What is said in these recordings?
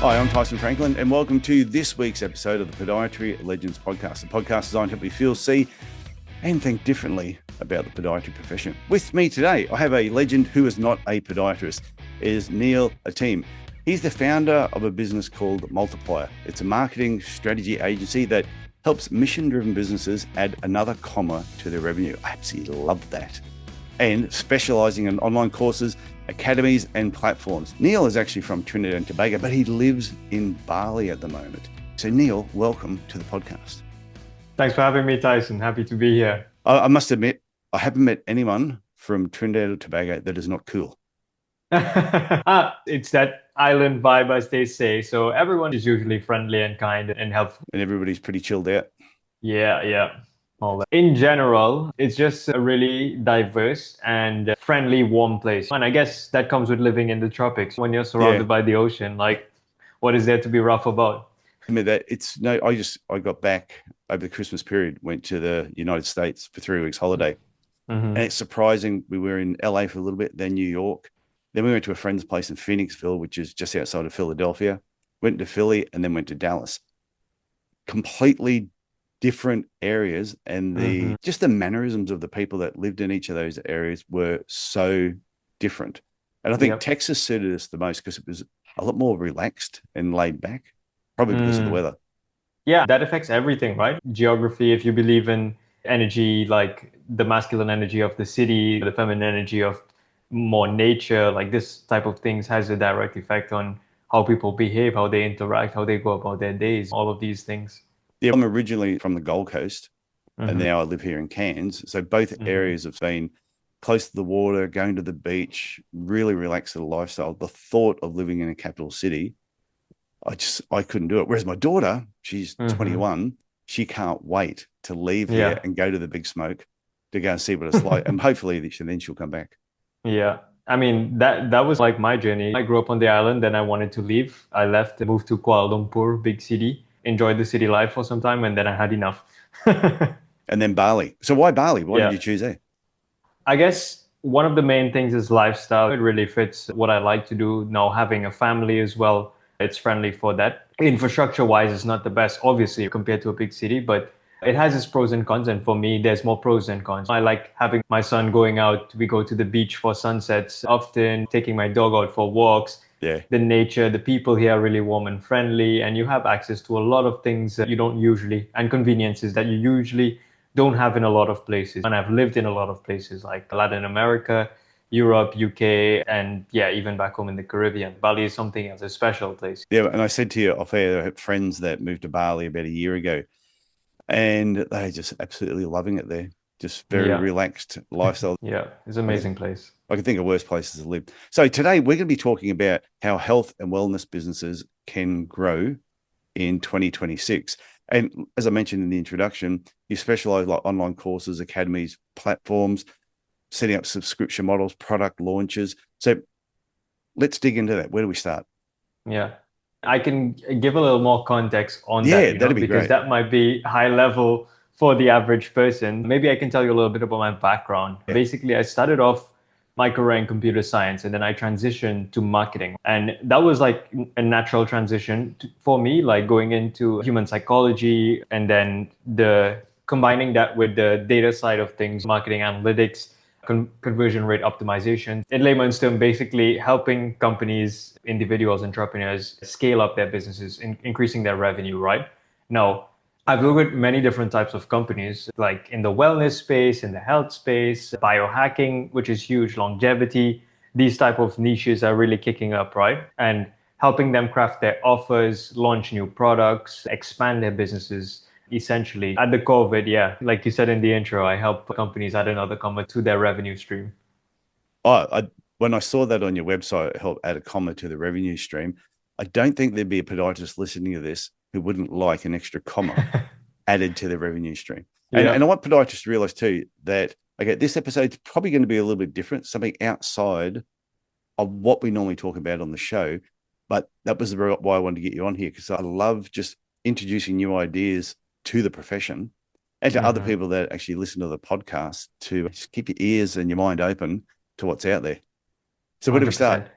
Hi, I'm Tyson Franklin, and welcome to this week's episode of the Podiatry Legends podcast, a podcast designed to help you feel, see, and think differently about the podiatry profession. With me today, I have a legend who is not a podiatrist. It is Ateem. He's the founder of a business called Multiplier. It's a marketing strategy agency that helps mission-driven businesses add another comma to their revenue. I absolutely love that. And specializing in online courses, academies, and platforms. Neil is actually from Trinidad and Tobago, but he lives in Bali at the moment. So Neil, welcome to the podcast. Thanks for having me, Tyson. Happy to be here. I must admit, I haven't met anyone from Trinidad or Tobago that is not cool. It's that island vibe, as they say. So everyone is usually friendly and kind and helpful. And everybody's pretty chilled out. Yeah. All that. In general, it's just a really diverse and friendly, warm place. And I guess that comes with living in the tropics. When you're surrounded by the ocean, like, what is there to be rough about? I mean, I got back over the Christmas period, went to the United States for 3 weeks holiday. And it's surprising. We were in LA for a little bit, then New York. Then we went to a friend's place in Phoenixville, which is just outside of Philadelphia, went to Philly, and then went to Dallas. Completely different areas, and just the mannerisms of the people that lived in each of those areas were so different. And I think Texas suited us the most because it was a lot more relaxed and laid back, probably because of the weather. Yeah, that affects everything, right? Geography, if you believe in energy, like the masculine energy of the city, the feminine energy of more nature, like this type of things has a direct effect on how people behave, how they interact, how they go about their days, all of these things. Yeah, I'm originally from the Gold Coast, and now I live here in Cairns. So both areas have been close to the water, going to the beach, really relaxed lifestyle. The thought of living in a capital city, I couldn't do it. Whereas my daughter, she's 21, she can't wait to leave here and go to the big smoke to go and see what it's like. And hopefully then she'll come back. Yeah. I mean, that was like my journey. I grew up on the island, then I wanted to leave. I left and moved to Kuala Lumpur, big city, enjoyed the city life for some time, and then I had enough. And then Bali. So why Bali? Why did you choose there? I guess one of the main things is lifestyle. It really fits what I like to do. Now, having a family as well, it's friendly for that. Infrastructure-wise, it's not the best, obviously, compared to a big city, but it has its pros and cons. And for me, there's more pros than cons. I like having my son going out. We go to the beach for sunsets, often taking my dog out for walks. Yeah. The nature, the people here are really warm and friendly, and you have access to a lot of things that you don't usually, and conveniences that you usually don't have in a lot of places. And I've lived in a lot of places like Latin America, Europe, UK, and even back home in the Caribbean. Bali is something else, a special place. Yeah, and I said to you off air, I had friends that moved to Bali about a year ago, and they're just absolutely loving it there. Just very relaxed lifestyle. Yeah, it's an amazing place. I can think of worse places to live. So today we're going to be talking about how health and wellness businesses can grow in 2026. And as I mentioned in the introduction, you specialize like online courses, academies, platforms, setting up subscription models, product launches. So let's dig into that. Where do we start? Yeah. I can give a little more context on that. Yeah, that'd be because great. That might be high level for the average person. Maybe I can tell you a little bit about my background. Yeah. Basically, I started off my career in computer science, and then I transitioned to marketing. And that was like a natural transition for me, like going into human psychology and then combining that with the data side of things, marketing analytics, conversion rate optimization. In layman's term, basically helping companies, individuals, entrepreneurs scale up their businesses, increasing their revenue, right? Now, I've looked at many different types of companies, like in the wellness space, in the health space, biohacking, which is huge, longevity. These type of niches are really kicking up, right? And helping them craft their offers, launch new products, expand their businesses. Essentially, at the core of it, like you said in the intro, I help companies add another comma to their revenue stream. When I saw that on your website, help add a comma to the revenue stream, I don't think there'd be a podiatrist listening to this who wouldn't like an extra comma added to the revenue stream. And I want podiatrists to realize too that, okay, this episode's probably going to be a little bit different, something outside of what we normally talk about on the show. But that was why I wanted to get you on here, because I love just introducing new ideas to the profession and to other people that actually listen to the podcast, to just keep your ears and your mind open to what's out there. So where do we start?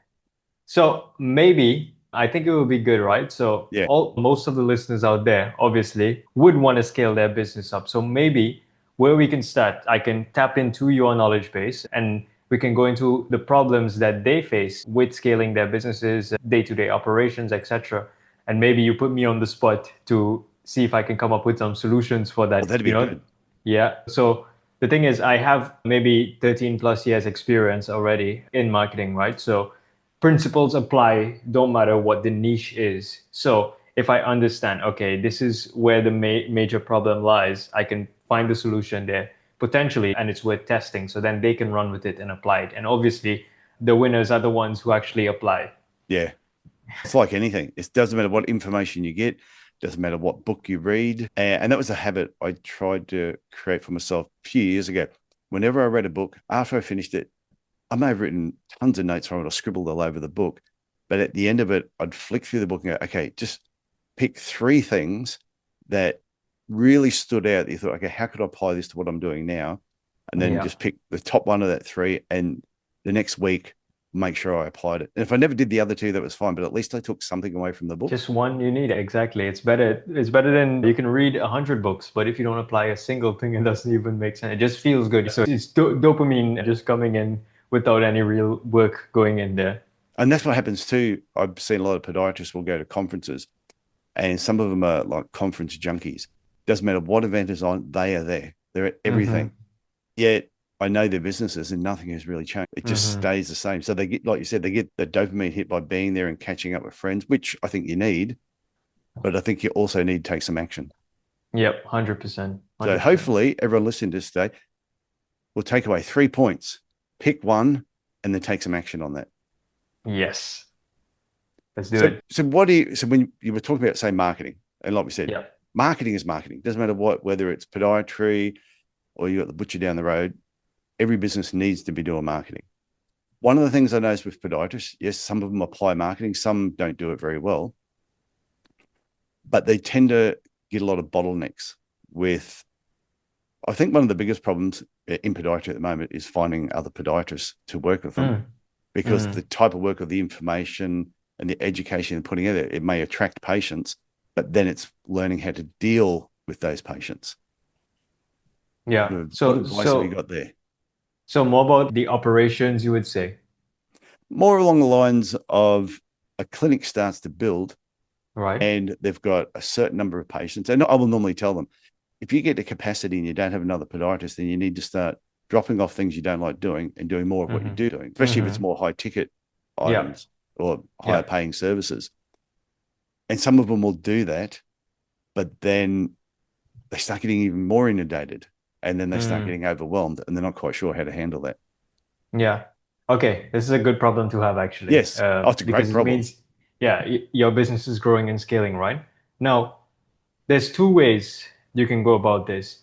So maybe I think it would be good, right? So Yeah. most of the listeners out there obviously would want to scale their business up. So maybe where we can start, I can tap into your knowledge base and we can go into the problems that they face with scaling their businesses, day-to-day operations, etc. And maybe you put me on the spot to see if I can come up with some solutions for Well, that, that'd be good. Yeah. So the thing is, I have maybe 13 plus years experience already in marketing, right? So principles apply, don't matter what the niche is. So if I understand, okay, this is where the major problem lies, I can find the solution there potentially, and it's worth testing. So then they can run with it and apply it. And obviously, the winners are the ones who actually apply. Yeah. It's like anything. It doesn't matter what information you get, doesn't matter what book you read. And that was a habit I tried to create for myself a few years ago. Whenever I read a book, after I finished it, I may have written tons of notes from it or scribbled all over the book. But at the end of it, I'd flick through the book and go, okay, just pick 3 things that really stood out. You thought, okay, how could I apply this to what I'm doing now? And then just pick the top one of that 3. And the next week, make sure I applied it. And if I never did the other 2, that was fine. But at least I took something away from the book. Just one you need. Exactly. It's better. It's better than you can read 100 books, but if you don't apply a single thing, it doesn't even make sense. It just feels good. So it's dopamine just coming in without any real work going in there. And that's what happens too. I've seen a lot of podiatrists will go to conferences, and some of them are like conference junkies. Doesn't matter what event is on, they are there. They're at everything. Yet I know their businesses and nothing has really changed. It just stays the same. So they get, like you said, they get the dopamine hit by being there and catching up with friends, which I think you need, but I think you also need to take some action. Yep, 100%. So hopefully everyone listening to this today will take away 3 points, pick one, and then take some action on that. Yes. Let's do it. So when you were talking about, say, marketing, and like we said, marketing is marketing. Doesn't matter whether it's podiatry or you got the butcher down the road, every business needs to be doing marketing. One of the things I noticed with podiatrists, yes, some of them apply marketing, some don't do it very well, but they tend to get a lot of bottlenecks with, I think one of the biggest problems in podiatry at the moment is finding other podiatrists to work with them because the type of work of the information and the education and putting it, it may attract patients, but then it's learning how to deal with those patients. Yeah. What advice have you got there? So more about the operations, you would say? More along the lines of a clinic starts to build, right? And they've got a certain number of patients. And I will normally tell them, if you get to capacity and you don't have another podiatrist, then you need to start dropping off things you don't like doing and doing more of what you do doing, especially if it's more high ticket items or higher paying services. And some of them will do that, but then they start getting even more inundated. And then they start getting overwhelmed and they're not quite sure how to handle that. Yeah. Okay. This is a good problem to have, actually. Yes. It's a great problem. It means, your business is growing and scaling, right? Now, there's 2 ways you can go about this.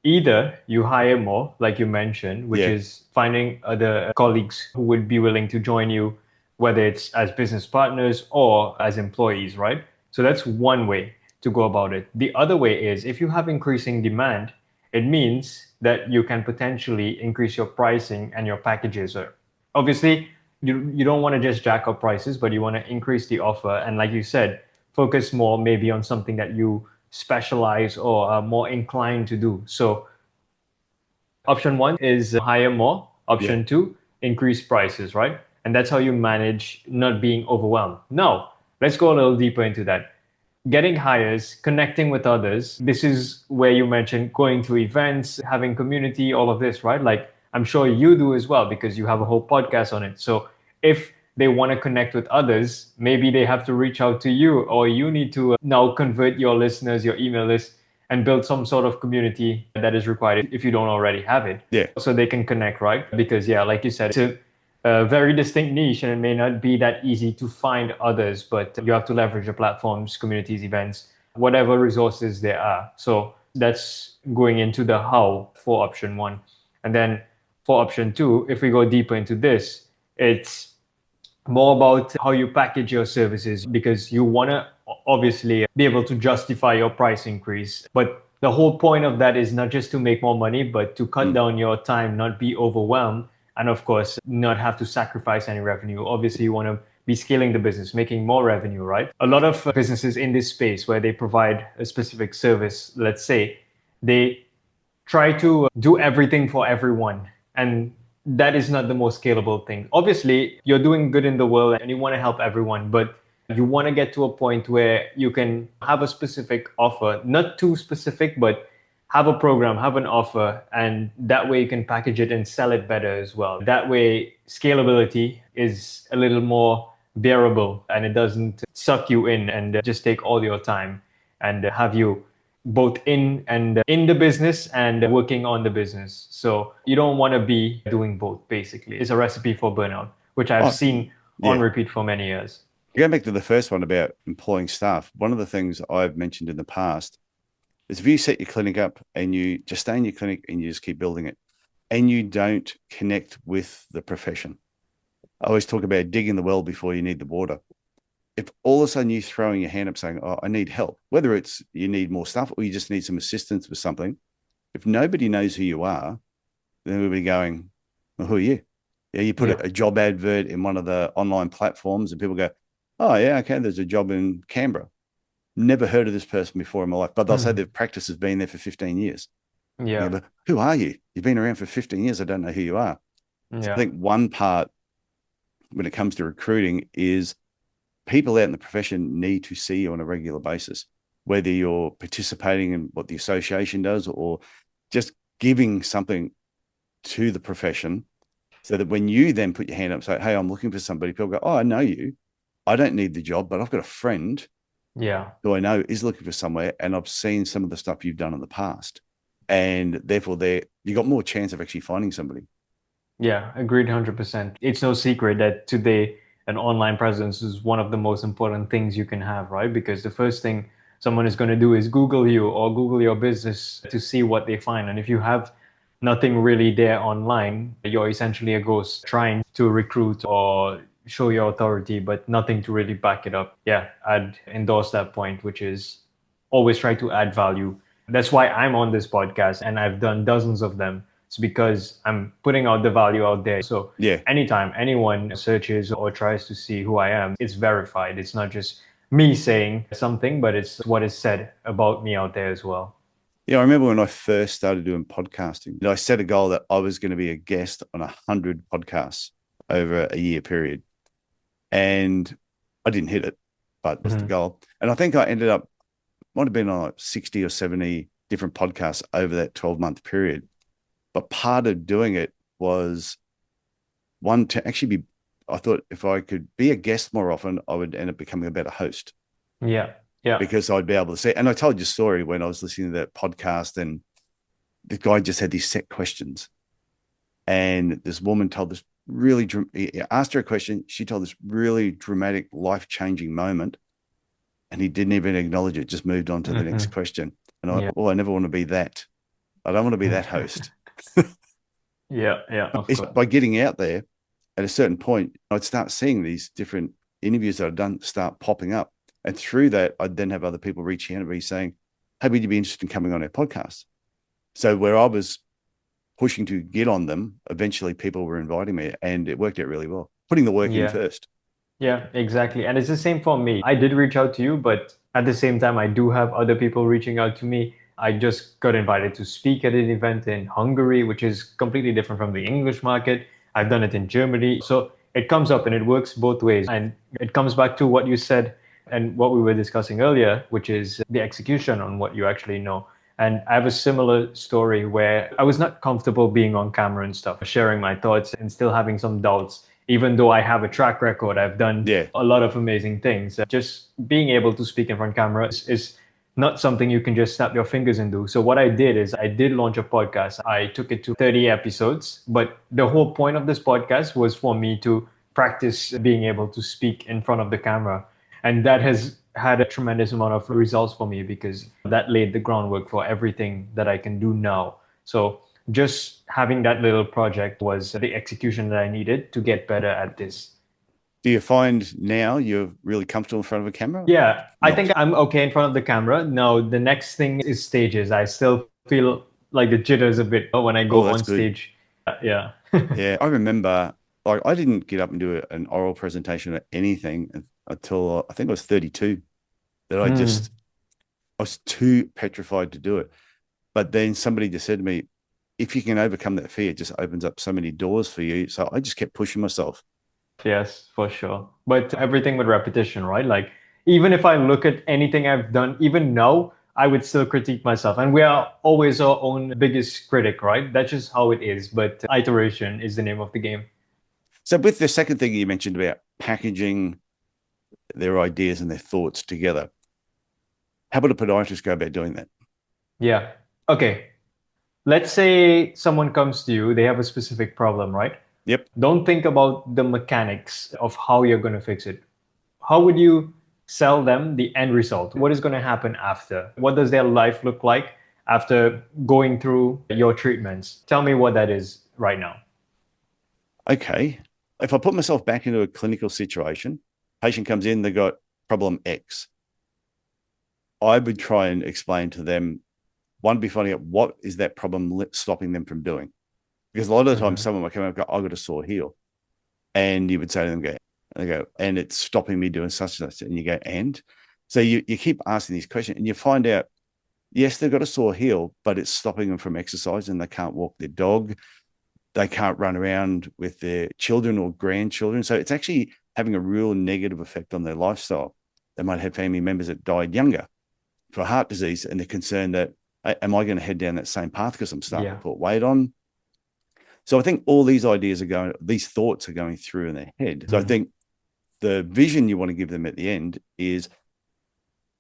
Either you hire more, like you mentioned, which is finding other colleagues who would be willing to join you, whether it's as business partners or as employees, right? So that's one way to go about it. The other way is if you have increasing demand, it means that you can potentially increase your pricing and your packages. Obviously, you don't want to just jack up prices, but you want to increase the offer. And like you said, focus more maybe on something that you specialize or are more inclined to do. So option 1 is hire more. Option 2, increase prices, right? And that's how you manage not being overwhelmed. Now, let's go a little deeper into that. Getting hires, connecting with others. This is where you mentioned going to events, having community, all of this, right? Like I'm sure you do as well because you have a whole podcast on it. So if they want to connect with others, maybe they have to reach out to you, or you need to now convert your listeners, your email list, and build some sort of community that is required if you don't already have it. Yeah. So they can connect, right? Because like you said, it's a very distinct niche and it may not be that easy to find others, but you have to leverage the platforms, communities, events, whatever resources there are. So that's going into the how for option 1. And then for option 2, if we go deeper into this, it's more about how you package your services, because you want to obviously be able to justify your price increase. But the whole point of that is not just to make more money, but to cut down your time, not be overwhelmed, and of course, not have to sacrifice any revenue. Obviously, you want to be scaling the business, making more revenue, right? A lot of businesses in this space where they provide a specific service, let's say, they try to do everything for everyone. And that is not the most scalable thing. Obviously, you're doing good in the world and you want to help everyone, but you want to get to a point where you can have a specific offer, not too specific, but have a program, have an offer, and that way you can package it and sell it better as well. That way, scalability is a little more bearable and it doesn't suck you in and just take all your time and have you both in the business and working on the business. So you don't want to be doing both, basically. It's a recipe for burnout, which I've seen on repeat for many years. Going back to the first one about employing staff, one of the things I've mentioned in the past is if you set your clinic up and you just stay in your clinic and you just keep building it and you don't connect with the profession. I always talk about digging the well before you need the water. If all of a sudden you're throwing your hand up saying, oh, I need help, whether it's you need more stuff or you just need some assistance with something, if nobody knows who you are, then we'll be going, well, who are you? Yeah, you put a job advert in one of the online platforms and people go, oh, yeah, okay, there's a job in Canberra. Never heard of this person before in my life, but they'll say their practice has been there for 15 years. Yeah. But who are you? You've been around for 15 years. I don't know who you are. Yeah. So I think one part when it comes to recruiting is people out in the profession need to see you on a regular basis, whether you're participating in what the association does or just giving something to the profession so that when you then put your hand up and say, hey, I'm looking for somebody, people go, oh, I know you. I don't need the job, but I've got a friend who I know is looking for somewhere, and I've seen some of the stuff you've done in the past. And therefore, you got more chance of actually finding somebody. Yeah, agreed 100%. It's no secret that today an online presence is one of the most important things you can have, right? Because the first thing someone is going to do is Google you or Google your business to see what they find. And if you have nothing really there online, you're essentially a ghost trying to recruit or show your authority, but nothing to really back it up. Yeah, I'd endorse that point, which is always try to add value. That's why I'm on this podcast and I've done dozens of them. It's because I'm putting out the value out there. So anytime anyone searches or tries to see who I am, it's verified. It's not just me saying something, but it's what is said about me out there as well. Yeah, I remember when I first started doing podcasting, I set a goal that I was going to be a guest on 100 podcasts over a year period. And I didn't hit it, but that's the goal. And I think I ended up, might have been on like 60 or 70 different podcasts over that 12-month period. But part of doing it was one to actually be, I thought if I could be a guest more often, I would end up becoming a better host. Yeah. Yeah. Because I'd be able to see. And I told you a story when I was listening to that podcast and the guy just had these set questions. And this woman told this really, he asked her a question. She told this really dramatic, life-changing moment. And he didn't even acknowledge it, just moved on to the next question. And I thought, oh, I never want to be that. I don't want to be that host. Yeah. It's by getting out there at a certain point, I'd start seeing these different interviews that I'd done start popping up. And through that, I'd then have other people reaching out to me saying, hey, would you be interested in coming on our podcast? So where I was pushing to get on them, eventually people were inviting me and it worked out really well. Putting the work in first. Yeah, exactly. And it's the same for me. I did reach out to you, but at the same time, I do have other people reaching out to me. I just got invited to speak at an event in Hungary, which is completely different from the English market. I've done it in Germany. So it comes up and it works both ways. And it comes back to what you said and what we were discussing earlier, which is the execution on what you actually know. And I have a similar story where I was not comfortable being on camera and stuff, sharing my thoughts and still having some doubts. Even though I have a track record, I've done a lot of amazing things. Just being able to speak in front of camera is not something you can just snap your fingers and do. So what I did is I did launch a podcast. I took it to 30 episodes, but the whole point of this podcast was for me to practice being able to speak in front of the camera. And that has had a tremendous amount of results for me because that laid the groundwork for everything that I can do now. So just having that little project was the execution that I needed to get better at this. Do you find now you're really comfortable in front of a camera? Yeah, I think I'm okay in front of the camera. Now, the next thing is stages. I still feel like the jitters a bit when I go on stage. Yeah. Yeah, I remember like I didn't get up and do an oral presentation or anything until I think I was 32. That I was too petrified to do it. But then somebody just said to me, if you can overcome that fear, it just opens up so many doors for you. So I just kept pushing myself. Yes, for sure. But everything with repetition, right? Like, even if I look at anything I've done, even now, I would still critique myself. And we are always our own biggest critic, right? That's just how it is. But iteration is the name of the game. So with the second thing you mentioned about packaging their ideas and their thoughts together, how about a podiatrist go about doing that? Yeah. Okay. Let's say someone comes to you, they have a specific problem, right? Yep. Don't think about the mechanics of how you're going to fix it. How would you sell them the end result? What is going to happen after? What does their life look like after going through your treatments? Tell me what that is right now. Okay. If I put myself back into a clinical situation, patient comes in, they got problem X. I would try and explain to them, one, be finding out what is that problem stopping them from doing. Because a lot of the time, Mm-hmm. someone might come out and go, I've got a sore heel. And you would say to them, and it's stopping me doing such and such. And you go, and? So you keep asking these questions and you find out, yes, they've got a sore heel, but it's stopping them from exercising. They can't walk their dog. They can't run around with their children or grandchildren. So it's actually having a real negative effect on their lifestyle. They might have family members that died younger for heart disease, and they're concerned that, am I going to head down that same path because I'm starting Yeah. to put weight on? So I think all these ideas are going, these thoughts are going through in their head. So I Mm-hmm. think the vision you want to give them at the end is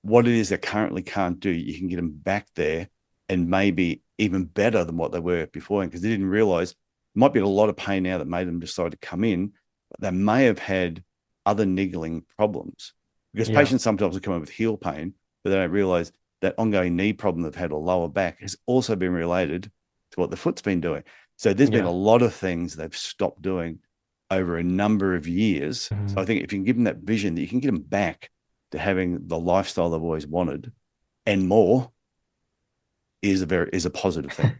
what it is they currently can't do. You can get them back there and maybe even better than what they were before, because they didn't realize might be a lot of pain now that made them decide to come in, but they may have had other niggling problems, because Yeah. patients sometimes will come in with heel pain, but they don't realize that ongoing knee problem they've had or lower back has also been related to what the foot's been doing. So there's been a Yeah. lot of things they've stopped doing over a number of years. So Mm-hmm. I think if you can give them that vision, that you can get them back to having the lifestyle they've always wanted and more, is a positive thing.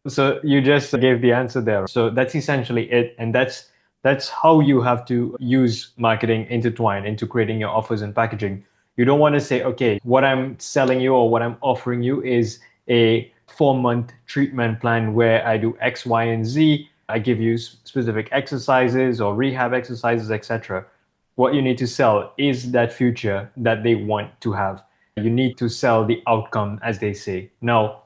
So you just gave the answer there. So that's essentially it. And that's how you have to use marketing intertwined into creating your offers and packaging. You don't want to say, okay, what I'm selling you or what I'm offering you is a 4-month treatment plan where I do X, Y, and Z. I give you specific exercises or rehab exercises, etc. What you need to sell is that future that they want to have. You need to sell the outcome, as they say. Now,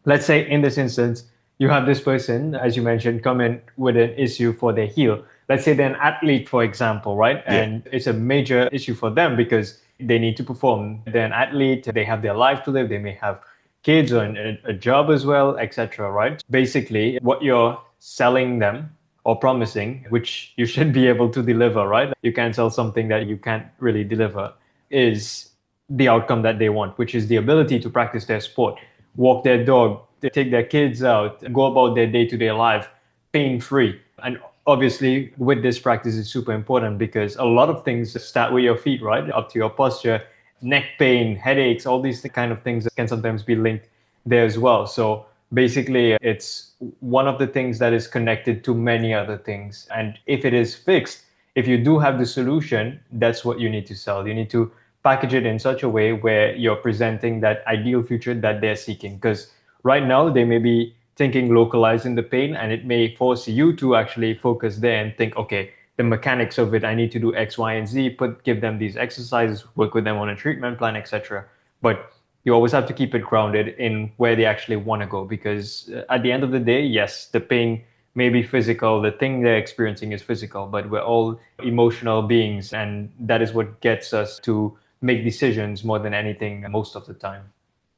let's say in this instance, you have this person, as you mentioned, come in with an issue for their heel. Let's say they're an athlete, for example, right? Yeah. And it's a major issue for them because they need to perform. They're an athlete, they have their life to live, they may have kids or a job as well, etc. Right? Basically, what you're selling them or promising, which you should be able to deliver, right? You can't sell something that you can't really deliver, is the outcome that they want, which is the ability to practice their sport, walk their dog, take their kids out, go about their day-to-day life pain-free. And obviously, with this practice, it's super important because a lot of things start with your feet, right? Up to your posture, neck pain, headaches, all these kind of things can sometimes be linked there as well. So basically, it's one of the things that is connected to many other things. And if it is fixed, if you do have the solution, that's what you need to sell. You need to package it in such a way where you're presenting that ideal future that they're seeking. Because right now, they may be thinking localizing the pain, and it may force you to actually focus there and think, okay, the mechanics of it, I need to do X, Y, and Z, give them these exercises, work with them on a treatment plan, etc. But you always have to keep it grounded in where they actually want to go, because at the end of the day, yes, the pain may be physical, the thing they're experiencing is physical, but we're all emotional beings, and that is what gets us to make decisions more than anything most of the time.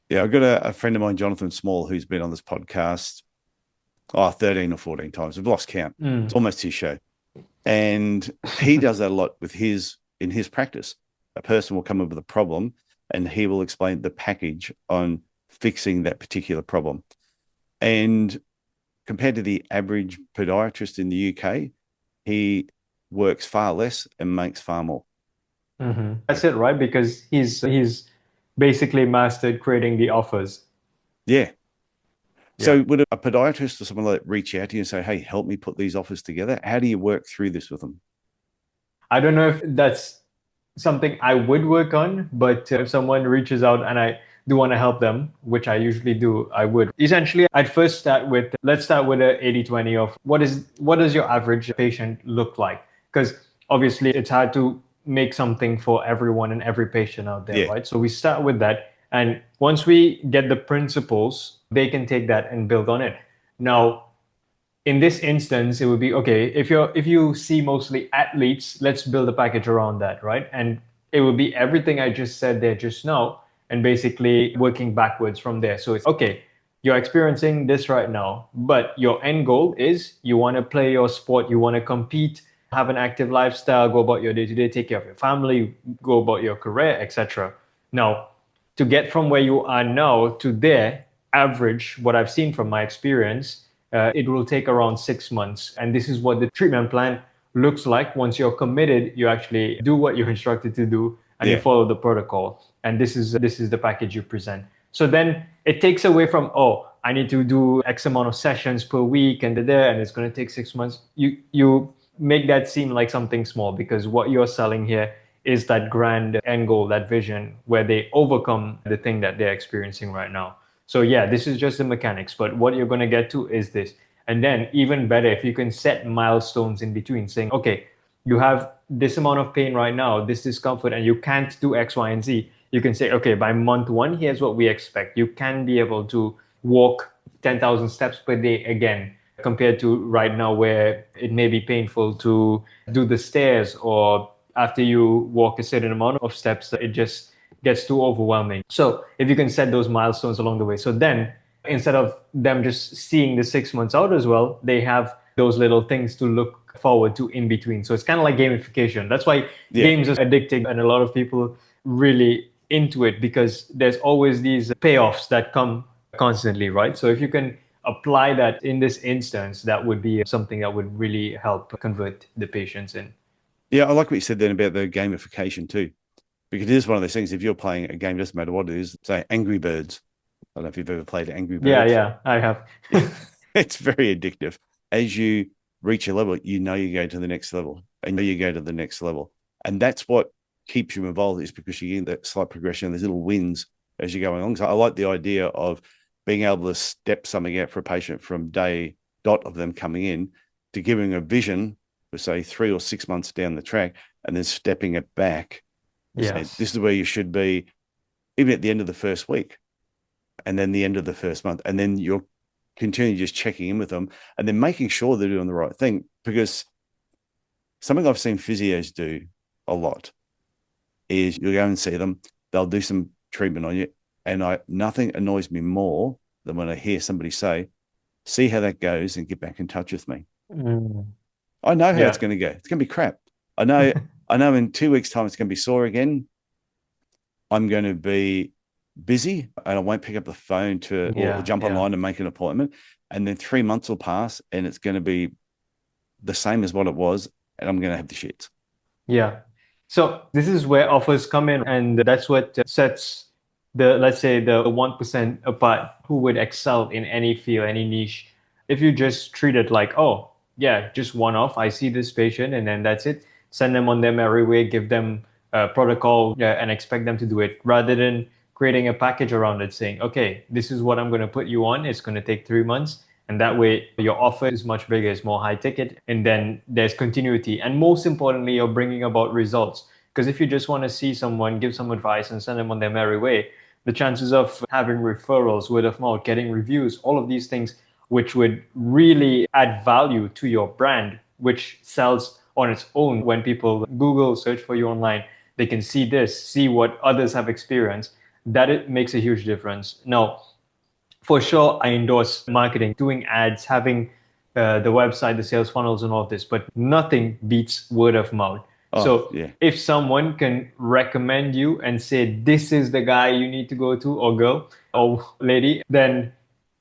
Yeah. I've got a friend of mine, Jonathan Small, who's been on this podcast 13 or 14 times. I've lost count. It's Mm. almost his show. And he does that a lot with in his practice. A person will come up with a problem and he will explain the package on fixing that particular problem. And compared to the average podiatrist in the UK, he works far less and makes far more. Mm-hmm. That's it, right? Because he's basically mastered creating the offers. Yeah. So would a podiatrist or someone like that reach out to you and say, hey, help me put these offers together? How do you work through this with them? I don't know if that's something I would work on, but if someone reaches out and I do want to help them, which I usually do, I would. Essentially, I'd first start with, let's start with a 80-20 of what does your average patient look like? Because obviously it's hard to make something for everyone and every patient out there, right? So we start with that. And once we get the principles, they can take that and build on it. Now, in this instance, it would be okay if you see mostly athletes, let's build a package around that, right? And it would be everything I just said there just now, and basically working backwards from there. So it's okay, you're experiencing this right now, but your end goal is you want to play your sport, you want to compete, have an active lifestyle, go about your day-to-day, take care of your family, go about your career, etc. Now, to get from where you are now to there, average, what I've seen from my experience, it will take around 6 months. And this is what the treatment plan looks like. Once you're committed, you actually do what you're instructed to do and you follow the protocol. And this is the package you present. So then it takes away from, oh, I need to do X amount of sessions per week and it's going to take 6 months. You make that seem like something small, because what you're selling here is that grand end goal, that vision where they overcome the thing that they're experiencing right now. So yeah, this is just the mechanics, but what you're going to get to is this. And then even better, if you can set milestones in between saying, okay, you have this amount of pain right now, this discomfort, and you can't do X, Y, and Z. You can say, okay, by month 1, here's what we expect. You can be able to walk 10,000 steps per day again, compared to right now where it may be painful to do the stairs, or after you walk a certain amount of steps, it just gets too overwhelming. So if you can set those milestones along the way, so then instead of them just seeing the 6 months out as well, they have those little things to look forward to in between. So it's kind of like gamification. That's why games are addicting, and a lot of people really into it, because there's always these payoffs that come constantly, right? So if you can apply that in this instance, that would be something that would really help convert the patients in. Yeah, I like what you said then about the gamification too, because it is one of those things. If you're playing a game, doesn't matter what it is, say Angry Birds. I don't know if you've ever played Angry Birds. Yeah, I have. It's very addictive. As you reach a level, you know you go to the next level, and you go to the next level. And that's what keeps you involved, is because you get that slight progression, there's little wins as you're going along. So I like the idea of being able to step something out for a patient from day dot of them coming in to giving a vision for, say, 3 or 6 months down the track, and then stepping it back. Say, this is where you should be, even at the end of the first week, and then the end of the first month. And then you're continually just checking in with them and then making sure they're doing the right thing. Because something I've seen physios do a lot is you'll go and see them, they'll do some treatment on you, and nothing annoys me more than when I hear somebody say, see how that goes and get back in touch with me. I know how it's going to go. It's going to be crap. I know in 2 weeks' time it's going to be sore again. I'm going to be busy and I won't pick up the phone or jump online and make an appointment. And then 3 months will pass and it's going to be the same as what it was, and I'm going to have the shits. Yeah. So this is where offers come in, and that's what sets let's say the 1% apart who would excel in any field, any niche. If you just treat it like, oh yeah, just one off, I see this patient and then that's it, send them on their merry way, give them a protocol and expect them to do it, rather than creating a package around it saying, okay, this is what I'm going to put you on. It's going to take 3 months. And that way your offer is much bigger, it's more high ticket. And then there's continuity. And most importantly, you're bringing about results. Because if you just want to see someone, give some advice and send them on their merry way, the chances of having referrals, word of mouth, getting reviews, all of these things, which would really add value to your brand, which sells on its own. When people Google, search for you online, they can see this, see what others have experienced. That it makes a huge difference. Now, for sure, I endorse marketing, doing ads, having the website, the sales funnels and all of this, but nothing beats word of mouth. If someone can recommend you and say, this is the guy you need to go to, or girl or lady, then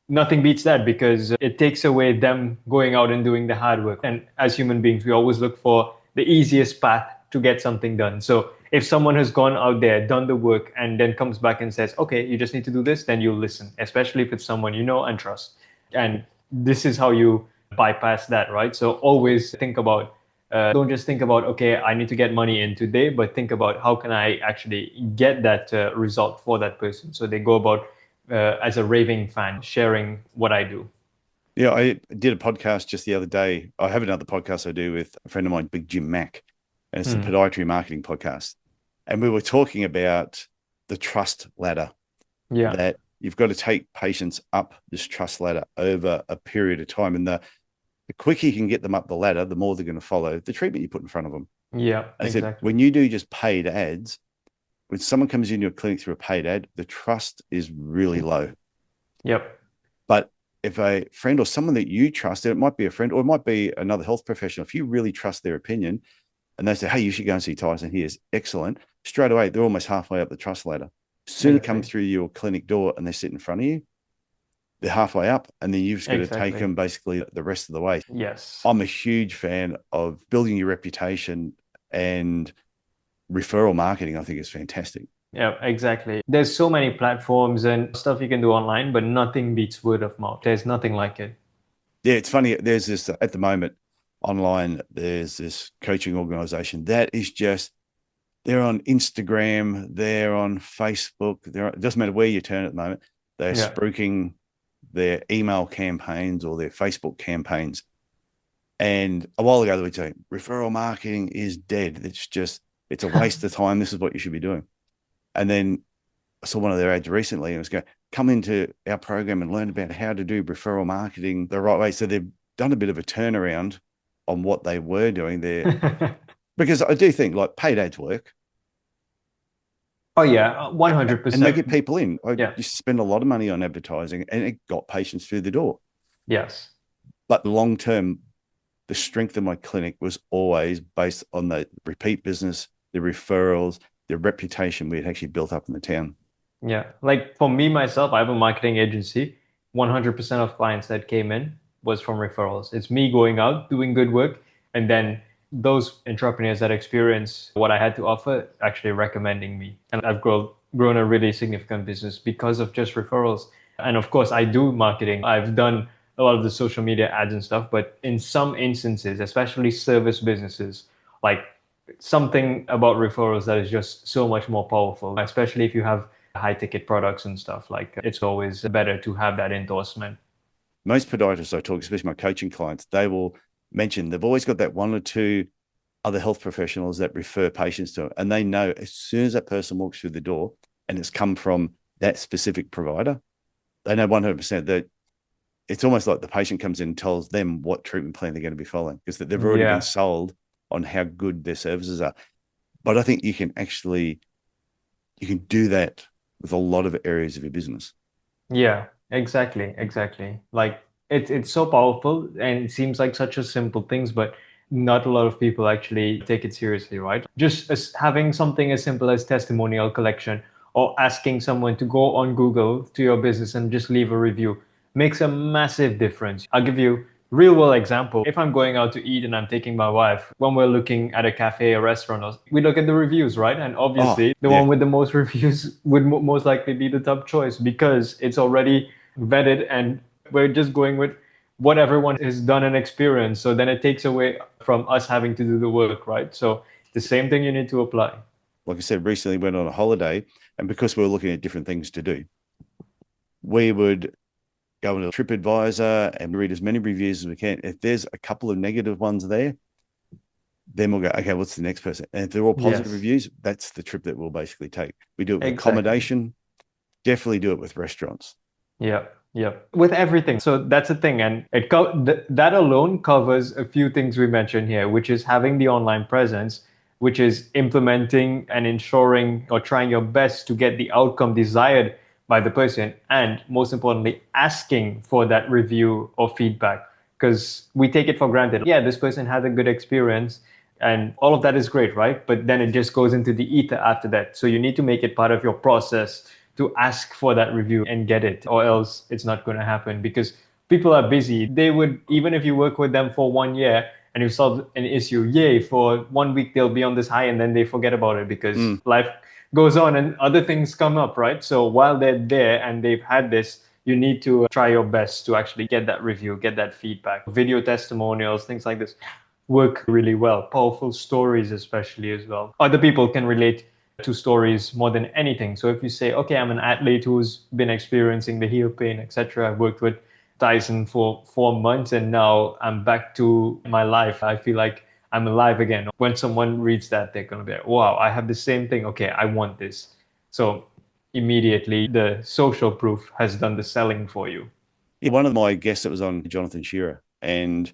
nothing beats that, because it takes away them going out and doing the hard work. And as human beings, we always look for the easiest path to get something done. So if someone has gone out there, done the work, and then comes back and says, okay, you just need to do this, then you'll listen, especially if it's someone you know and trust. And this is how you bypass that, right? So always think about, don't just think about, okay, I need to get money in today, but think about how can I actually get that result for that person. So they go about as a raving fan, sharing what I do. Yeah, I did a podcast just the other day. I have another podcast I do with a friend of mine, Big Jim Mack, and it's the podiatry marketing podcast. And we were talking about the trust ladder. Yeah. That you've got to take patients up this trust ladder over a period of time. And the quicker you can get them up the ladder, the more they're going to follow the treatment you put in front of them. Yeah, I exactly. said, when you do just paid ads, when someone comes into your clinic through a paid ad, the trust is really low. Yep. But if a friend or someone that you trust, it might be a friend or it might be another health professional, if you really trust their opinion and they say, hey, you should go and see Tyson, he is excellent, straight away, they're almost halfway up the trust ladder. Soon they come through your clinic door and they sit in front of you, they're halfway up, and then you've just got to take them basically the rest of the way. Yes. I'm a huge fan of building your reputation, and referral marketing, I think, is fantastic. Yeah, exactly. There's so many platforms and stuff you can do online, but nothing beats word of mouth. There's nothing like it. Yeah, it's funny. There's this, at the moment, online, there's this coaching organization that is just, they're on Instagram, they're on Facebook, it doesn't matter where you turn at the moment, they're spruiking their email campaigns or their Facebook campaigns. And a while ago, they would say, referral marketing is dead. It's a waste of time. This is what you should be doing. And then I saw one of their ads recently and it was going, come into our program and learn about how to do referral marketing the right way. So they've done a bit of a turnaround on what they were doing there. Because I do think like paid ads work. Oh yeah, 100%. And they get people in. I used to spend a lot of money on advertising and it got patients through the door. Yes. But long term, the strength of my clinic was always based on the repeat business, the referrals, the reputation we had actually built up in the town. Yeah. Like for me, myself, I have a marketing agency. 100% of clients that came in was from referrals. It's me going out, doing good work, and then those entrepreneurs that experience what I had to offer actually recommending me. And I've grown a really significant business because of just referrals. And of course, I do marketing. I've done a lot of the social media ads and stuff, but in some instances, especially service businesses, like something about referrals that is just so much more powerful, especially if you have high ticket products and stuff. Like it's always better to have that endorsement. Most podiatrists I talk, especially my coaching clients, they will mention they've always got that one or two other health professionals that refer patients to them. And they know as soon as that person walks through the door and it's come from that specific provider, they know 100% that it's almost like the patient comes in and tells them what treatment plan they're going to be following because they've already been sold on how good their services are. But I think you can do that with a lot of areas of your business. Yeah, exactly. Like it's so powerful and it seems like such a simple things, but not a lot of people actually take it seriously, right? Just having something as simple as testimonial collection or asking someone to go on Google to your business and just leave a review makes a massive difference. I'll give you real world example. If I'm going out to eat and I'm taking my wife, when we're looking at a cafe or restaurant, we look at the reviews, right? And obviously the one with the most reviews would most likely be the top choice because it's already vetted and we're just going with what everyone has done and experienced. So then it takes away from us having to do the work, right? So the same thing you need to apply. Like I said, recently went on a holiday and because we were looking at different things to do, we would go into TripAdvisor and read as many reviews as we can. If there's a couple of negative ones there, then we'll go, okay, what's the next person? And if they're all positive reviews, that's the trip that we'll basically take. We do it with accommodation, definitely do it with restaurants. Yeah, with everything. So that's the thing. And that alone covers a few things we mentioned here, which is having the online presence, which is implementing and ensuring or trying your best to get the outcome desired by the person, and most importantly, asking for that review or feedback, because we take it for granted. Yeah, this person had a good experience and all of that is great, right? But then it just goes into the ether after that. So you need to make it part of your process to ask for that review and get it, or else it's not going to happen because people are busy. They would, even if you work with them for 1 year and you solve an issue, yay, for 1 week, they'll be on this high and then they forget about it because life goes on and other things come up, right? So while they're there and they've had this you need to try your best to actually get that review, get that feedback. Video testimonials, things like this work really well. Powerful stories, especially as well. Other people can relate to stories more than anything. So if you say, okay, I'm an athlete who's been experiencing the heel pain, etc. I worked with Tyson for 4 months and now I'm back to my life. I feel like I'm alive again. When someone reads that, they're going to be like, wow, I have the same thing. Okay, I want this. So immediately the social proof has done the selling for you. Yeah, one of my guests that was on, Jonathan Shearer, and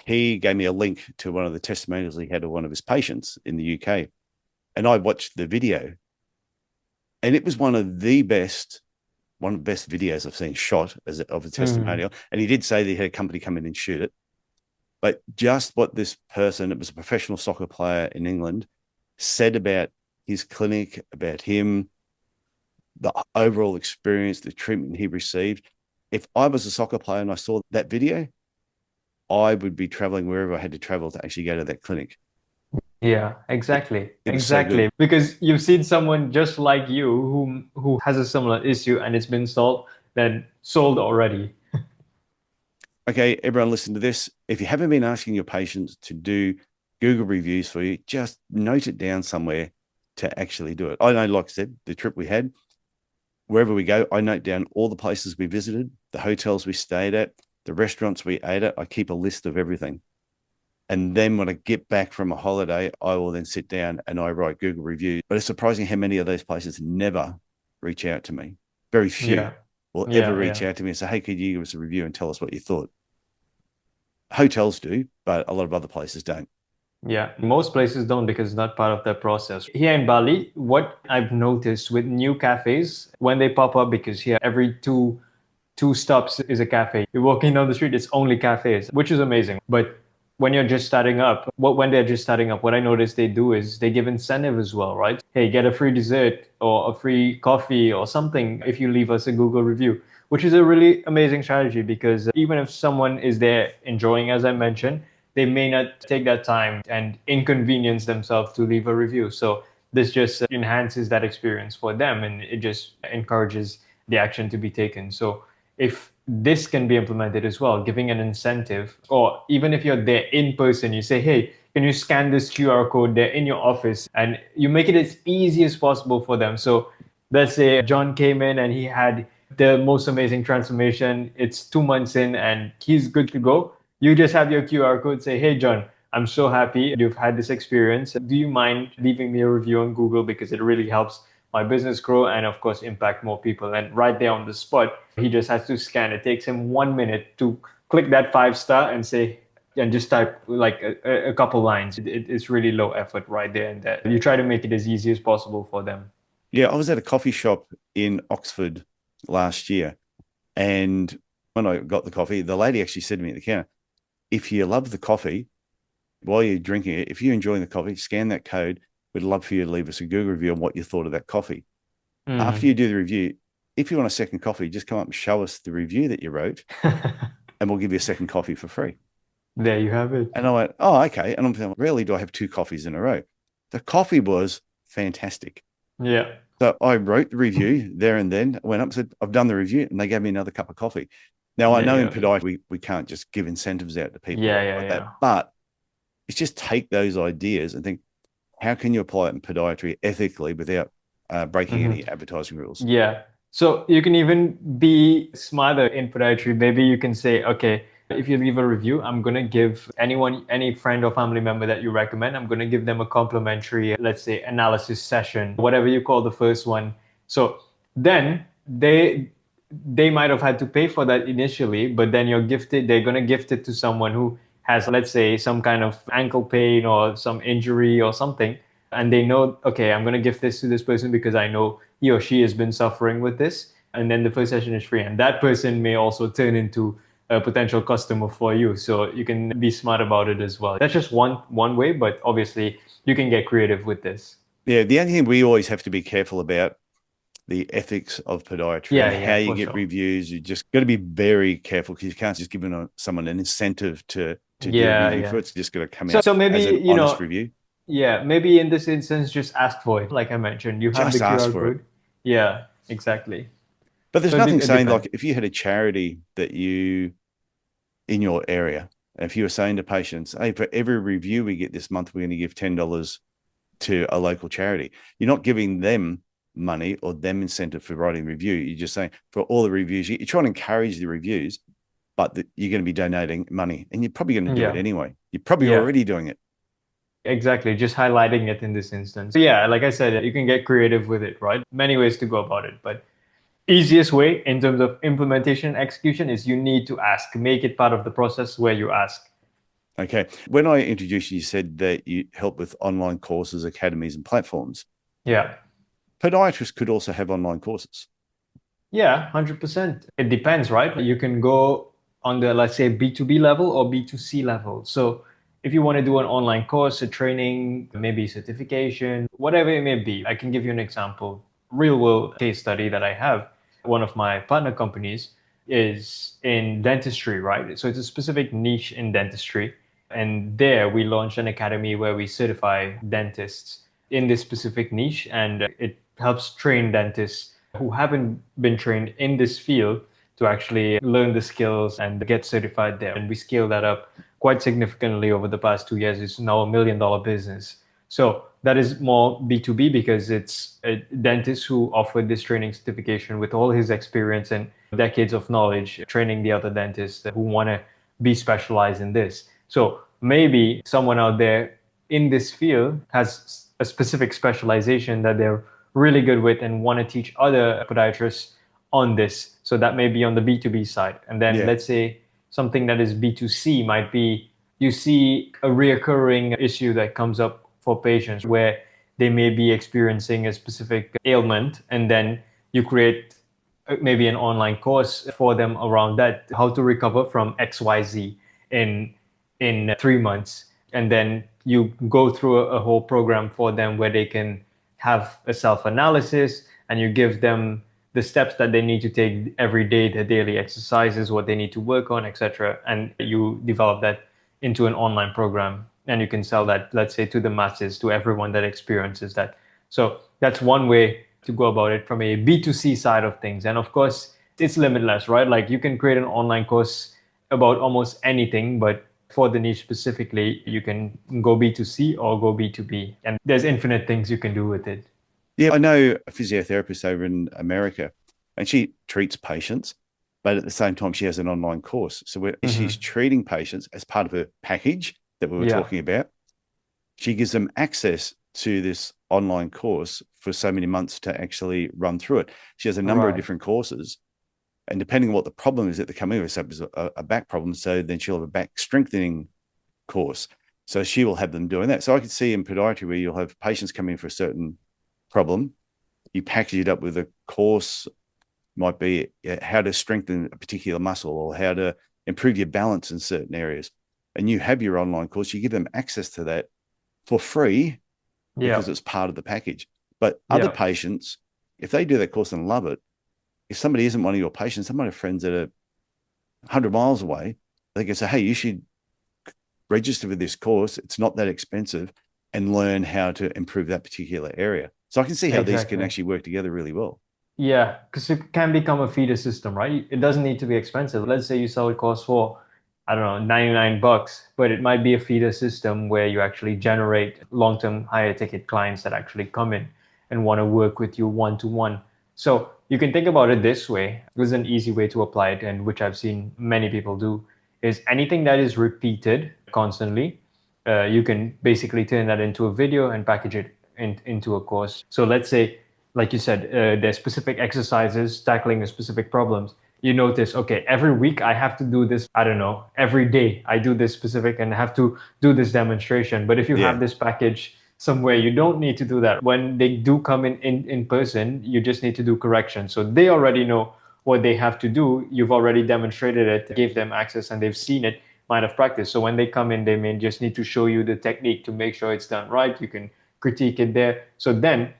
he gave me a link to one of the testimonials he had of one of his patients in the UK. And I watched the video, and it was one of the best videos I've seen shot of a testimonial. And he did say that he had a company come in and shoot it. But just what this person, it was a professional soccer player in England, said about his clinic, about him, the overall experience, the treatment he received. If I was a soccer player and I saw that video, I would be traveling wherever I had to travel to actually go to that clinic. Yeah, exactly. It was Exactly. so Because you've seen someone just like you who has a similar issue and it's been sold already. Okay, everyone listen to this. If you haven't been asking your patients to do Google reviews for you, just note it down somewhere to actually do it. I know, like I said, the trip we had, wherever we go, I note down all the places we visited, the hotels we stayed at, the restaurants we ate at. I keep a list of everything. And then when I get back from a holiday, I will then sit down and I write Google reviews. But it's surprising how many of those places never reach out to me. Very few will ever reach out to me and say, hey, could you give us a review and tell us what you thought? Hotels do, but a lot of other places don't. Yeah, most places don't because it's not part of their process. Here in Bali, what I've noticed with new cafes, when they pop up, because here every two stops is a cafe. You're walking down the street, it's only cafes, which is amazing. But when you're just starting up, when they're just starting up, what I notice they do is they give incentive as well, right? Hey, get a free dessert or a free coffee or something if you leave us a Google review, which is a really amazing strategy because even if someone is there enjoying, as I mentioned, they may not take that time and inconvenience themselves to leave a review. So this just enhances that experience for them and it just encourages the action to be taken. So if this can be implemented as well, giving an incentive, or even if you're there in person, you say, hey, can you scan this QR code there in your office? And you make it as easy as possible for them. So let's say John came in and he had the most amazing transformation. It's 2 months in and he's good to go. You just have your QR code, say, hey, John, I'm so happy you've had this experience. Do you mind leaving me a review on Google? Because it really helps my business grow and of course impact more people. And right there on the spot, he just has to scan. It takes him 1 minute to click that 5-star and say, and just type like a couple lines. It's really low effort right there and there. You try to make it as easy as possible for them. Yeah, I was at a coffee shop in Oxford last year. And when I got the coffee, the lady actually said to me at the counter, if you love the coffee, while you're drinking it, if you're enjoying the coffee, scan that code. We'd love for you to leave us a Google review on what you thought of that coffee. After you do the review, if you want a second coffee, just come up and show us the review that you wrote and we'll give you a second coffee for free. There you have it. And I went, oh, okay. And I'm thinking, rarely do I have 2 coffees in a row. The coffee was fantastic. Yeah. So I wrote the review there and then, went up and said, I've done the review, and they gave me another cup of coffee. Now, I know in podiatry, we can't just give incentives out to people like that, but it's just take those ideas and think, how can you apply it in podiatry ethically without breaking any advertising rules? Yeah. So you can even be smarter in podiatry. Maybe you can say, okay, if you leave a review, I'm going to give any friend or family member that you recommend, I'm going to give them a complimentary, let's say, analysis session, whatever you call the first one. So then they might have had to pay for that initially, but then they're going to gift it to someone who has, let's say, some kind of ankle pain or some injury or something. And they know, okay, I'm going to give this to this person because I know he or she has been suffering with this. And then the first session is free. And that person may also turn into a potential customer for you. So you can be smart about it as well. That's just one way, but obviously you can get creative with this. Yeah, the only thing we always have to be careful about the ethics of podiatry and how you get reviews. You just got to be very careful because you can't just give someone an incentive to do a review for it. It's just going to come out so maybe, as an honest review. Yeah, maybe in this instance, just ask for it. Like I mentioned, you have just the QR ask for code. it. Yeah, exactly. But there's So nothing it saying depends. like if you had a charity that you in your area, and if you were saying to patients, hey, for every review we get this month, we're going to give $10 to a local charity. You're not giving them money or them incentive for writing a review. You're just saying for all the reviews, you're trying to encourage the reviews, but you're going to be donating money and you're probably going to do it Yeah. anyway. You're probably Yeah. already doing it. Exactly, just highlighting it in this instance. So yeah, like I said, you can get creative with it, right? Many ways to go about it, but easiest way in terms of implementation and execution is you need to ask. Make it part of the process where you ask. Okay. When I introduced you, you said that you help with online courses, academies, and platforms. Yeah. Podiatrists could also have online courses. Yeah, 100%. It depends, right? You can go on the, let's say, B2B level or B2C level. So if you want to do an online course, a training, maybe certification, whatever it may be, I can give you an example. Real world case study that I have. One of my partner companies is in dentistry, right? So it's a specific niche in dentistry. And there we launched an academy where we certify dentists in this specific niche, and it helps train dentists who haven't been trained in this field to actually learn the skills and get certified there. And we scale that up quite significantly over the past 2 years. It's now $1 million business. So that is more B2B because it's a dentist who offered this training certification with all his experience and decades of knowledge, training the other dentists who want to be specialized in this. So maybe someone out there in this field has a specific specialization that they're really good with and want to teach other podiatrists on this. So that may be on the B2B side. And then Yeah. let's say something that is B2C might be you see a reoccurring issue that comes up for patients where they may be experiencing a specific ailment, and then you create maybe an online course for them around that, how to recover from XYZ in 3 months. And then you go through a whole program for them where they can have a self-analysis, and you give them the steps that they need to take every day, the daily exercises, what they need to work on, etc. And you develop that into an online program, and you can sell that, let's say, to the masses, to everyone that experiences that. So that's one way to go about it from a B2C side of things. And of course, it's limitless, right? Like you can create an online course about almost anything, but for the niche specifically, you can go B2C or go B2B. And there's infinite things you can do with it. Yeah. I know a physiotherapist over in America and she treats patients, but at the same time, she has an online course. So where she's Mm-hmm. treating patients as part of her package that we were Yeah, talking about, she gives them access to this online course for so many months to actually run through it. She has a number of right. different courses, and depending on what the problem is that they're coming with, so it's a back problem, so then she'll have a back strengthening course. So she will have them doing that. So I could see in podiatry where you'll have patients come in for a certain problem, you package it up with a course, might be how to strengthen a particular muscle or how to improve your balance in certain areas. And you have your online course, you give them access to that for free Yeah, because it's part of the package. But other yeah, patients, if they do that course and love it, if somebody isn't one of your patients, some might have friends that are 100 miles away, they can say, hey, you should register for this course. It's not that expensive, and learn how to improve that particular area. So I can see how these can exactly. actually work together really well. Yeah, because it can become a feeder system, right? It doesn't need to be expensive. Let's say you sell a course for, I don't know, $99, but it might be a feeder system where you actually generate long-term higher ticket clients that actually come in and want to work with you one to one. So you can think about it this way. There's an easy way to apply it, and which I've seen many people do, is anything that is repeated constantly, you can basically turn that into a video and package it into a course. So let's say, like you said, there's specific exercises tackling a specific problems. You notice, okay, every week I have to do this. I don't know, every day I do this specific and have to do this demonstration. But if you Yeah. have this package somewhere, you don't need to do that. When they do come in person, you just need to do corrections. So they already know what they have to do. You've already demonstrated it, gave them access, and they've seen it, might have practiced. So when they come in, they may just need to show you the technique to make sure it's done right. You can critique it there. So then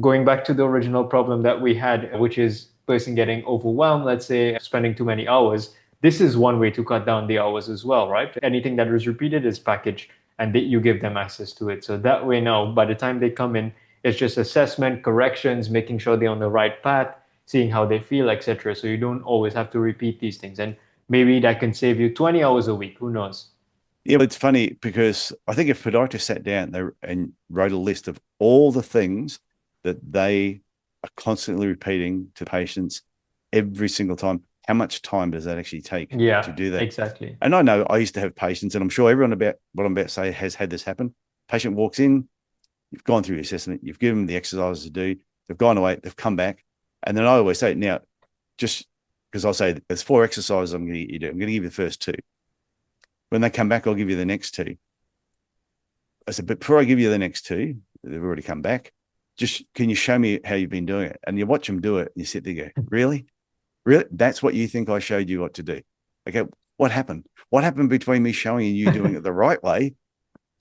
going back to the original problem that we had, which is person getting overwhelmed, let's say spending too many hours, this is one way to cut down the hours as well, right? Anything that is repeated is packaged and you give them access to it. So that way now, by the time they come in, it's just assessment, corrections, making sure they're on the right path, seeing how they feel, etc. So you don't always have to repeat these things. And maybe that can save you 20 hours a week. Who knows? Yeah, but it's funny because I think if podiatrists sat down and wrote a list of all the things that they are constantly repeating to patients every single time, how much time does that actually take to Yeah, do that? exactly. And I know I used to have patients, and I'm sure everyone about what I'm about to say has had this happen. Patient walks in, you've gone through your assessment, you've given them the exercises to do, they've gone away, they've come back. And then I always say, now, just because I'll say there's 4 exercises I'm going to get you to do. I'm going to give you the first 2. When they come back, I'll give you the next 2. I said, but before I give you the next 2, they've already come back. Just can you show me how you've been doing it? And you watch them do it, and you sit there and go, really? Really? That's what you think I showed you what to do? Okay, what happened? What happened between me showing you doing it the right way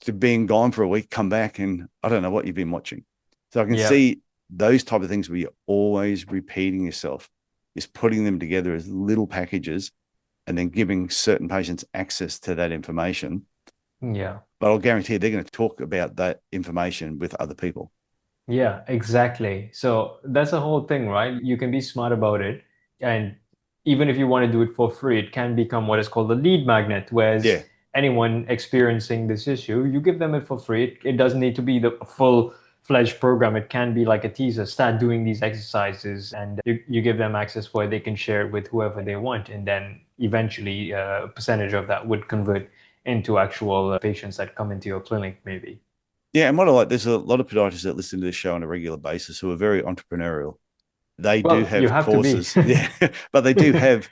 to being gone for a week, come back, and I don't know what you've been watching. So I can Yeah. see those type of things where you're always repeating yourself, is putting them together as little packages and then giving certain patients access to that information. Yeah. But I'll guarantee they're going to talk about that information with other people. Yeah, exactly. So that's the whole thing, right? You can be smart about it. And even if you want to do it for free, it can become what is called a lead magnet, whereas Yeah. anyone experiencing this issue, you give them it for free. It doesn't need to be the full-fledged program. It can be like a teaser. Start doing these exercises and you give them access for it. They can share it with whoever they want. And then eventually a percentage of that would convert into actual patients that come into your clinic, maybe. Yeah. And what I like, there's a lot of podiatrists that listen to this show on a regular basis who are very entrepreneurial. They do Well, you have have to be. courses. Yeah. But they do have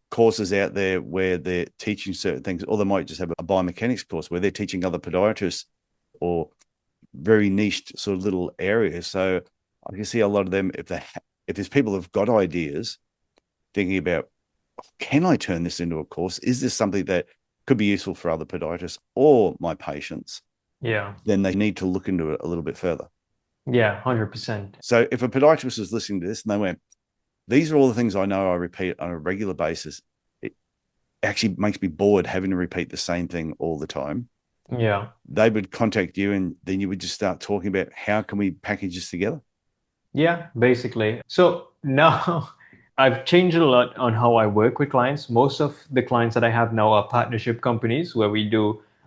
courses out there where they're teaching certain things, or they might just have a biomechanics course where they're teaching other podiatrists or very niched sort of little areas. So I can see a lot of them, if there's people who've got ideas thinking about, can I turn this into a course? Is this something that could be useful for other podiatrists or my patients? Yeah. Then they need to look into it a little bit further. Yeah, 100%. So if a podiatrist was listening to this and they went, these are all the things I know I repeat on a regular basis, it actually makes me bored having to repeat the same thing all the time. Yeah. They would contact you and then you would just start talking about how can we package this together? Yeah, basically. So now I've changed a lot on how I work with clients. Most of the clients that I have now are partnership companies where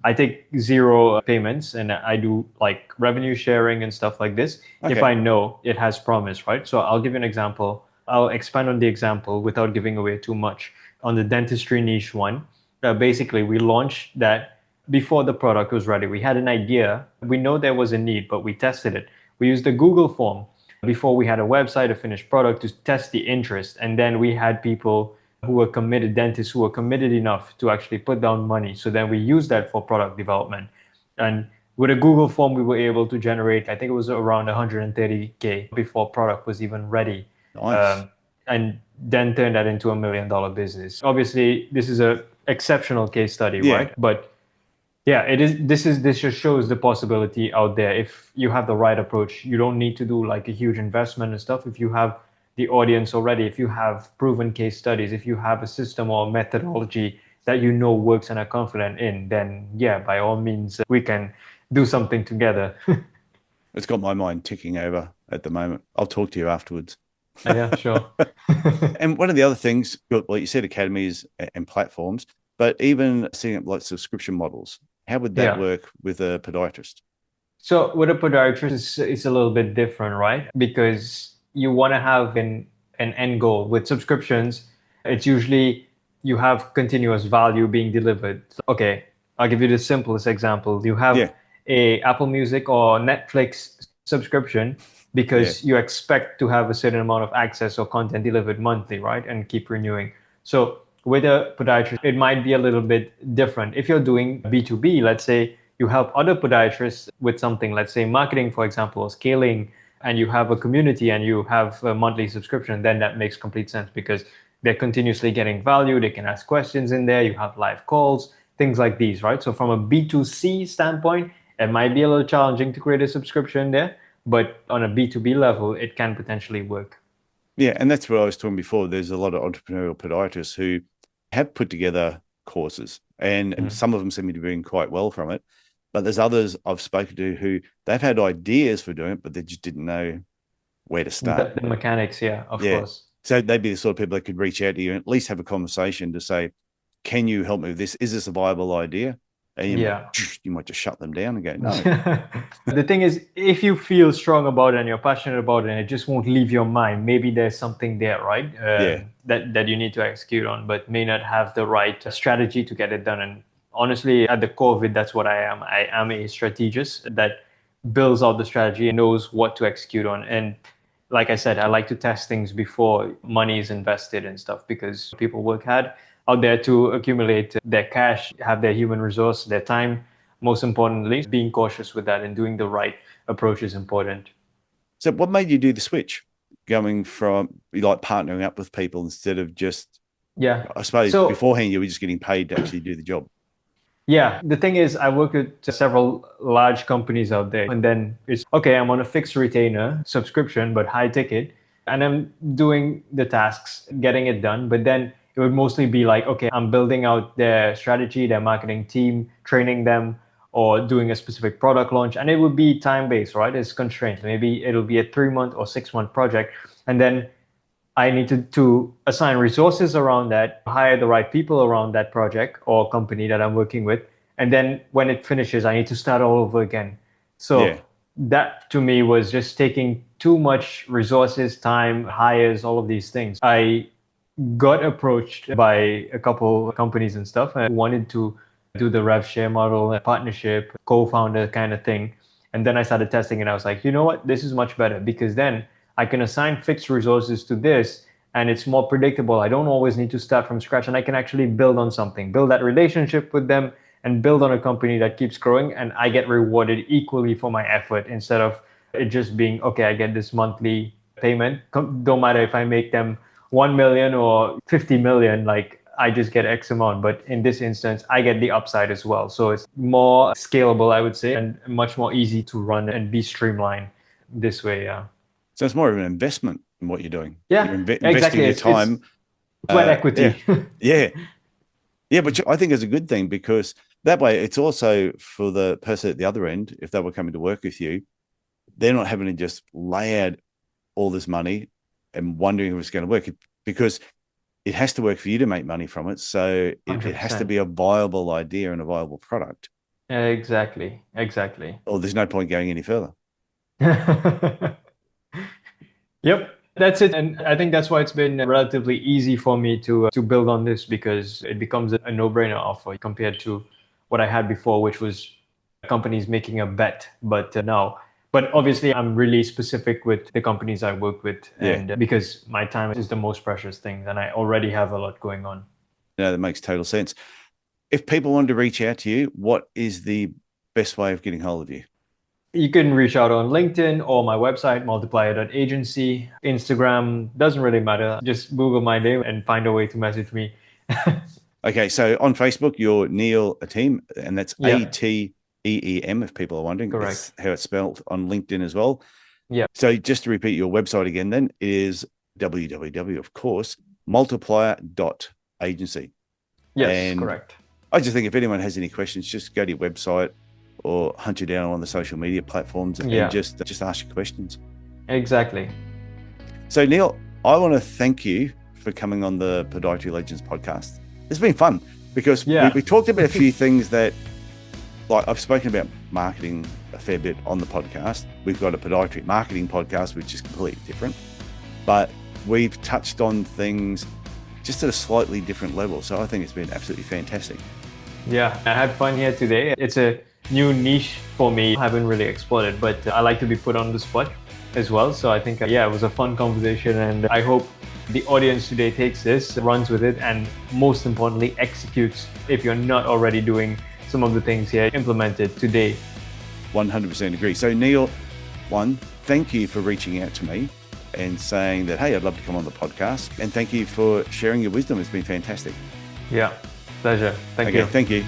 I take zero payments and I do like revenue sharing and stuff like this if Okay. I know it has promise, right? So I'll give you an example. I'll expand on the example without giving away too much. On the dentistry niche one, basically we launched that before the product was ready. We had an idea. We know there was a need, but we tested it. We used a Google form before we had a website, a finished product to test the interest. And then we had people who were committed, dentists who were committed enough to actually put down money. So then we used that for product development. And with a Google form, we were able to generate, I think it was around 130K before product was even ready. Nice. And then turn that into $1 million business. Obviously, this is a exceptional case study, Yeah. right? But yeah, it is. This just shows the possibility out there. If you have the right approach, you don't need to do like a huge investment and stuff. If you have the audience already, if you have proven case studies, if you have a system or methodology that you know works and are confident in, then yeah, by all means, we can do something together. It's got my mind ticking over at the moment. I'll talk to you afterwards. Yeah, sure. And one of the other things, well, you said academies and platforms, but even setting up like subscription models, how would that Yeah. work with a podiatrist? So with a podiatrist, it's a little bit different, right? Because you want to have an end goal. With subscriptions, it's usually you have continuous value being delivered. Okay, I'll give you the simplest example. You have Yeah. a Apple Music or Netflix subscription Yeah. because you expect to have a certain amount of access or content delivered monthly, right? And keep renewing. So with a podiatrist, it might be a little bit different. If you're doing B2B, let's say you help other podiatrists with something, let's say marketing, for example, or scaling, and you have a community and you have a monthly subscription, then that makes complete sense because they're continuously getting value. They can ask questions in there. You have live calls, things like these, right? So from a B2C standpoint, it might be a little challenging to create a subscription there, but on a B2B level, it can potentially work. Yeah. And that's what I was talking before. There's a lot of entrepreneurial podiatrists who have put together courses and some of them seem to be doing quite well from it. But there's others I've spoken to who they've had ideas for doing it, but they just didn't know where to start. The mechanics, yeah, of course. So they'd be the sort of people that could reach out to you and at least have a conversation to say, can you help me with this? Is this a viable idea? And you might just shut them down and go, no. The thing is, if you feel strong about it and you're passionate about it and it just won't leave your mind, maybe there's something there, right? That you need to execute on, but may not have the right strategy to get it done. And honestly, at the core of it, that's what I am. I am a strategist that builds out the strategy and knows what to execute on. And like I said, I like to test things before money is invested and stuff, because people work hard out there to accumulate their cash, have their human resource, their time. Most importantly, being cautious with that and doing the right approach is important. So what made you do the switch, going from like partnering up with people instead of just, I suppose beforehand you were just getting paid to actually do the job? Yeah, the thing is, I work with several large companies out there, and then it's okay, I'm on a fixed retainer subscription, but high ticket, and I'm doing the tasks, getting it done. But then it would mostly be like, okay, I'm building out their strategy, their marketing team, training them, or doing a specific product launch. And it would be time-based, right? It's constrained. Maybe it'll be a 3-month or 6-month project. And then I need to assign resources around that, hire the right people around that project or company that I'm working with. And then when it finishes, I need to start all over again. So that to me was just taking too much resources, time, hires, all of these things. I got approached by a couple of companies and stuff. I wanted to do the rev share model, a partnership, co-founder kind of thing. And then I started testing and I was like, you know what, this is much better, because then I can assign fixed resources to this and it's more predictable. I don't always need to start from scratch, and I can actually build on something, build that relationship with them and build on a company that keeps growing, and I get rewarded equally for my effort instead of it just being, okay, I get this monthly payment. Don't matter if I make them 1 million or 50 million, like I just get X amount. But in this instance, I get the upside as well. So it's more scalable, I would say, and much more easy to run and be streamlined this way. Yeah. So it's more of an investment in what you're doing. Yeah, you're investing your time. Sweat equity. Yeah, but I think it's a good thing, because that way it's also for the person at the other end, if they were coming to work with you, they're not having to just lay out all this money and wondering if it's going to work, because it has to work for you to make money from it. So it has to be a viable idea and a viable product. Exactly. Or there's no point going any further. Yep, that's it. And I think that's why it's been relatively easy for me to build on this, because it becomes a no-brainer offer compared to what I had before, which was companies making a bet. But now, but obviously I'm really specific with the companies I work with, and because my time is the most precious thing, and I already have a lot going on. Yeah, that makes total sense. If people want to reach out to you, what is the best way of getting hold of you? You can reach out on LinkedIn or my website, multiplier.agency. Instagram, doesn't really matter. Just Google my name and find a way to message me. Okay, so on Facebook, you're Neil Ateem, and that's Ateem, if people are wondering. Correct. That's how it's spelled on LinkedIn as well. Yeah. So just to repeat your website again, then is www, of course, multiplier.agency. Yes, and correct. I just think if anyone has any questions, just go to your website or hunt you down on the social media platforms and just ask your questions. Exactly. So Neil, I want to thank you for coming on the Podiatry Legends podcast. It's been fun because we talked about a few things that, like I've spoken about marketing a fair bit on the podcast. We've got a podiatry marketing podcast, which is completely different, but we've touched on things just at a slightly different level. So I think it's been absolutely fantastic. Yeah, I had fun here today. It's a new niche for me. I haven't really explored it, but I like to be put on the spot as well. So I think, it was a fun conversation, and I hope the audience today takes this, runs with it, and most importantly, executes. If you're not already doing some of the things here, implement it today. 100% agree. So Neil, thank you for reaching out to me and saying that, hey, I'd love to come on the podcast. And thank you for sharing your wisdom. It's been fantastic. Yeah, pleasure. Thank you. Thank you.